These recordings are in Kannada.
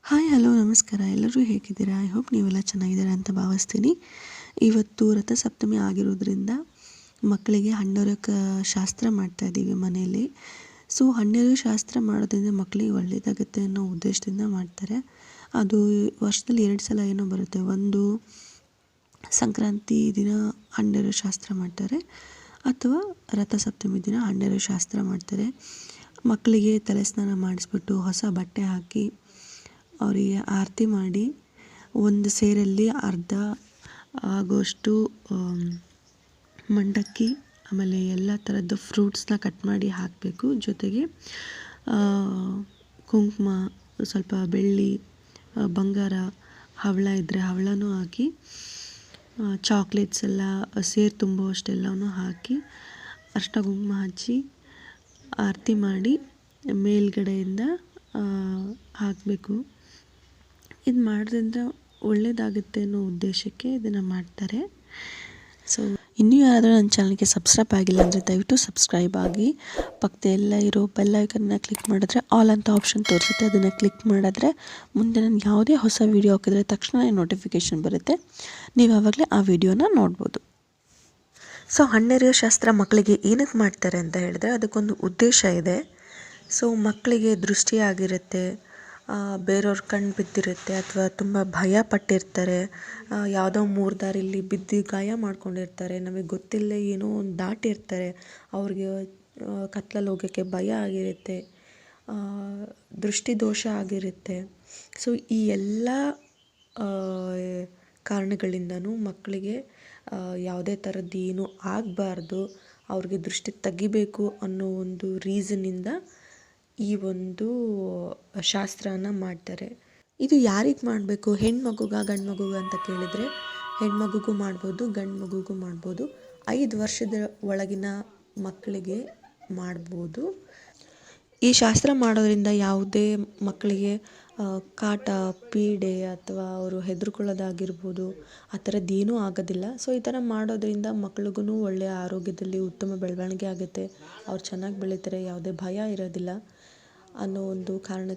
ಹಾಯ್ ಹಲೋ ನಮಸ್ಕಾರ. ಎಲ್ಲರೂ ಹೇಗಿದ್ದೀರಾ? ಐ ಹೋಪ್ ನೀವೆಲ್ಲ ಚೆನ್ನಾಗಿದ್ದೀರಾ ಅಂತ ಭಾವಿಸ್ತೀನಿ. ಇವತ್ತು ರಥಸಪ್ತಮಿ ಆಗಿರೋದ್ರಿಂದ ಮಕ್ಕಳಿಗೆ ಹಣ್ಣೆರಕ ಶಾಸ್ತ್ರ ಮಾಡ್ತಾಯಿದ್ದೀವಿ ಮನೆಯಲ್ಲಿ. ಸೊ ಹಣ್ಣೆರಕ ಶಾಸ್ತ್ರ ಮಾಡೋದ್ರಿಂದ ಮಕ್ಕಳಿಗೆ ಒಳ್ಳೆಯದಾಗುತ್ತೆ ಅನ್ನೋ ಉದ್ದೇಶದಿಂದ ಮಾಡ್ತಾರೆ. ಅದು ವರ್ಷದಲ್ಲಿ 2 ಸಲ ಏನೋ ಬರುತ್ತೆ. ಒಂದು ಸಂಕ್ರಾಂತಿ ದಿನ ಹಣ್ಣೆರಕ ಶಾಸ್ತ್ರ ಮಾಡ್ತಾರೆ, ಅಥವಾ ರಥಸಪ್ತಮಿ ದಿನ ಹಣ್ಣೆರಕ ಶಾಸ್ತ್ರ ಮಾಡ್ತಾರೆ. ಮಕ್ಕಳಿಗೆ ತಲೆ ಸ್ನಾನ ಮಾಡಿಸ್ಬಿಟ್ಟು ಹೊಸ ಬಟ್ಟೆ ಹಾಕಿ ಅವರಿಗೆ ಆರತಿ ಮಾಡಿ ಒಂದು ಸೇರಲ್ಲಿ ಅರ್ಧ ಆಗೋಷ್ಟು ಮಂಡಕ್ಕಿ, ಆಮೇಲೆ ಎಲ್ಲ ಥರದ್ದು ಫ್ರೂಟ್ಸ್ನ ಕಟ್ ಮಾಡಿ ಹಾಕಬೇಕು. ಜೊತೆಗೆ ಕುಂಕುಮ, ಸ್ವಲ್ಪ ಬೆಳ್ಳಿ, ಬಂಗಾರ, ಹವಳ ಇದ್ದರೆ ಹವಳನೂ ಹಾಕಿ, ಚಾಕ್ಲೇಟ್ಸ್ ಎಲ್ಲ ಸೇರು ತುಂಬುವಷ್ಟೆಲ್ಲವೂ ಹಾಕಿ ಅರಿಶಿನ ಕುಂಕುಮ ಹಚ್ಚಿ ಆರತಿ ಮಾಡಿ ಮೇಲ್ಗಡೆಯಿಂದ ಹಾಕಬೇಕು. ಇದು ಮಾಡೋದ್ರಿಂದ ಒಳ್ಳೆಯದಾಗುತ್ತೆ ಅನ್ನೋ ಉದ್ದೇಶಕ್ಕೆ ಇದನ್ನು ಮಾಡ್ತಾರೆ. ಸೊ ಇನ್ನೂ ಯಾರಾದರೂ ನನ್ನ ಚಾನಲ್ಗೆ ಸಬ್ಸ್ಕ್ರೈಬ್ ಆಗಿಲ್ಲ ಅಂದರೆ ದಯವಿಟ್ಟು ಸಬ್ಸ್ಕ್ರೈಬ್ ಆಗಿ, ಪಕ್ಕದೆಲ್ಲ ಇರೋ ಬೆಲ್ ಐಕನ್ನ ಕ್ಲಿಕ್ ಮಾಡಿದ್ರೆ ಆಲ್ ಅಂತ ಆಪ್ಷನ್ ತೋರಿಸುತ್ತೆ. ಅದನ್ನು ಕ್ಲಿಕ್ ಮಾಡಿದ್ರೆ ಮುಂದೆ ನಾನು ಯಾವುದೇ ಹೊಸ ವೀಡಿಯೋ ಹಾಕಿದ್ರೆ ತಕ್ಷಣ ನೋಟಿಫಿಕೇಷನ್ ಬರುತ್ತೆ. ನೀವು ಆವಾಗಲೇ ಆ ವಿಡಿಯೋನ ನೋಡ್ಬೋದು. ಸೊ ಹಣ್ಣೆರಕ ಶಾಸ್ತ್ರ ಮಕ್ಕಳಿಗೆ ಏನಕ್ಕೆ ಮಾಡ್ತಾರೆ ಅಂತ ಹೇಳಿದ್ರೆ ಅದಕ್ಕೊಂದು ಉದ್ದೇಶ ಇದೆ. ಸೊ ಮಕ್ಕಳಿಗೆ ದೃಷ್ಟಿ ಆಗಿರುತ್ತೆ, ಬೇರೆಯವ್ರ ಕಣ್ಣು ಬಿದ್ದಿರುತ್ತೆ, ಅಥವಾ ತುಂಬ ಭಯ ಪಟ್ಟಿರ್ತಾರೆ, ಯಾವುದೋ ಮೂರು ದಾರಿಲಿ ಬಿದ್ದು ಗಾಯ ಮಾಡ್ಕೊಂಡಿರ್ತಾರೆ, ನಮಗೆ ಗೊತ್ತಿಲ್ಲದೆ ಏನೋ ಒಂದು ದಾಟಿರ್ತಾರೆ, ಅವ್ರಿಗೆ ಕತ್ಲಲ್ಲಿ ಹೋಗೋಕ್ಕೆ ಭಯ ಆಗಿರುತ್ತೆ, ದೃಷ್ಟಿದೋಷ ಆಗಿರುತ್ತೆ. ಸೊ ಈ ಎಲ್ಲ ಕಾರಣಗಳಿಂದನೂ ಮಕ್ಕಳಿಗೆ ಯಾವುದೇ ಥರದ್ದು ಏನೂ ಆಗಬಾರ್ದು, ಅವ್ರಿಗೆ ದೃಷ್ಟಿ ತೆಗಿಬೇಕು ಅನ್ನೋ ಒಂದು ರೀಸನ್ನಿಂದ ಈ ಒಂದು ಶಾಸ್ತ್ರನ ಮಾಡ್ತಾರೆ. ಇದು ಯಾರಿಗೆ ಮಾಡಬೇಕು? ಹೆಣ್ಮಗುಗ ಗಂಡು ಮಗುಗ ಅಂತ ಕೇಳಿದರೆ ಹೆಣ್ಮಗುಗೂ ಮಾಡ್ಬೋದು, ಗಂಡು ಮಗುಗೂ ಮಾಡ್ಬೋದು. 5 ವರ್ಷದ ಒಳಗಿನ ಮಕ್ಕಳಿಗೆ ಮಾಡ್ಬೋದು. ಈ ಶಾಸ್ತ್ರ ಮಾಡೋದ್ರಿಂದ ಯಾವುದೇ ಮಕ್ಕಳಿಗೆ ಕಾಟ, ಪೀಡೆ ಅಥವಾ ಅವರು ಹೆದರ್ಕೊಳ್ಳೋದಾಗಿರ್ಬೋದು ಆ ಥರದ್ದು ಏನೂ ಆಗೋದಿಲ್ಲ. ಸೊ ಈ ಥರ ಮಾಡೋದ್ರಿಂದ ಮಕ್ಳಿಗೂ ಒಳ್ಳೆಯ ಆರೋಗ್ಯದಲ್ಲಿ ಉತ್ತಮ ಬೆಳವಣಿಗೆ ಆಗುತ್ತೆ, ಅವ್ರು ಚೆನ್ನಾಗಿ ಬೆಳೀತಾರೆ, ಯಾವುದೇ ಭಯ ಇರೋದಿಲ್ಲ ಅನ್ನೋ ಒಂದು ಕಾರಣ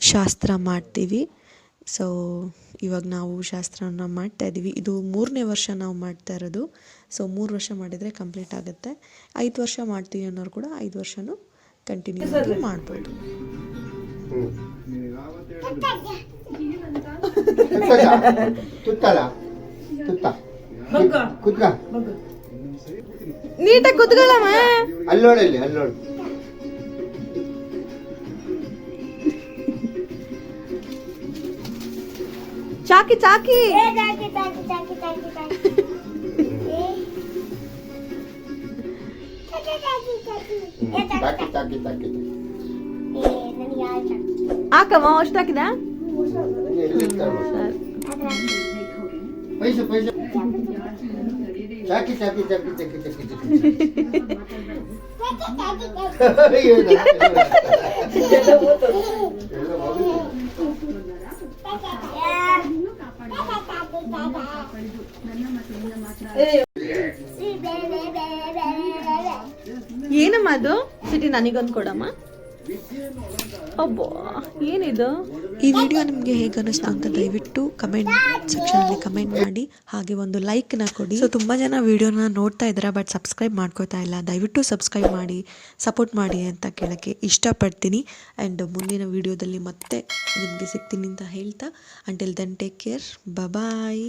ಶಾಸ್ತ್ರ ಮಾಡ್ತೀವಿ. ಸೊ ಇವಾಗ ನಾವು ಶಾಸ್ತ್ರವನ್ನು ಮಾಡ್ತಾಯಿದ್ದೀವಿ. ಇದು 3ನೇ ವರ್ಷ ನಾವು ಮಾಡ್ತಾ ಇರೋದು. ಸೊ 3 ವರ್ಷ ಮಾಡಿದರೆ ಕಂಪ್ಲೀಟ್ ಆಗುತ್ತೆ. 5 ವರ್ಷ ಮಾಡ್ತೀವಿ ಅನ್ನೋರು ಕೂಡ 5 ವರ್ಷನೂ ಕಂಟಿನ್ಯೂ ಆಗಿ ಮಾಡ್ಬೋದು. ನೀಟಾಗಿ ಕೂತ್ಕೊಳ್ಳಮ್ಮ. ಅಲ್ಲೋಡಲ್ಲಿ ಅಲ್ಲೋಡು. ಚಾಕಿ ಚಾಕಿ ಹಾಕಮ್ಮ. ಅಷ್ಟು ಹಾಕಿದ ಪೈಸೆ ಪೈಸೆ ಚಾಕಿ ಚಾಕಿ ಚಾಕಿ ಚಾಕಿ ಚಾಕಿ ಏನಮ್ಮ ಅದು? ಸಿಟಿ ನನಗೊಂದು ಕೊಡಮ್ಮ. ಅಬ್ಬೋ ಏನಿದು? ಈ ವಿಡಿಯೋ ನಿಮಗೆ ಹೇಗೆ ಅನ್ನಿಸ್ತು ಅಂತ ದಯವಿಟ್ಟು ಕಮೆಂಟ್ ಸೆಕ್ಷನಲ್ಲಿ ಕಮೆಂಟ್ ಮಾಡಿ, ಹಾಗೆ ಒಂದು ಲೈಕ್ನ ಕೊಡಿ. ಸೊ ತುಂಬ ಜನ ವಿಡಿಯೋನ ನೋಡ್ತಾ ಇದ್ದಾರೆ ಬಟ್ ಸಬ್ಸ್ಕ್ರೈಬ್ ಮಾಡ್ಕೋತಾ ಇಲ್ಲ. ದಯವಿಟ್ಟು ಸಬ್ಸ್ಕ್ರೈಬ್ ಮಾಡಿ ಸಪೋರ್ಟ್ ಮಾಡಿ ಅಂತ ಕೇಳೋಕ್ಕೆ ಇಷ್ಟಪಡ್ತೀನಿ. ಆ್ಯಂಡ್ ಮುಂದಿನ ವಿಡಿಯೋದಲ್ಲಿ ಮತ್ತೆ ನಿಮಗೆ ಸಿಗ್ತೀನಿ ಅಂತ ಹೇಳ್ತಾ, ಅಂಟಿಲ್ ದೆನ್ ಟೇಕ್ ಕೇರ್, ಬಾಯ್.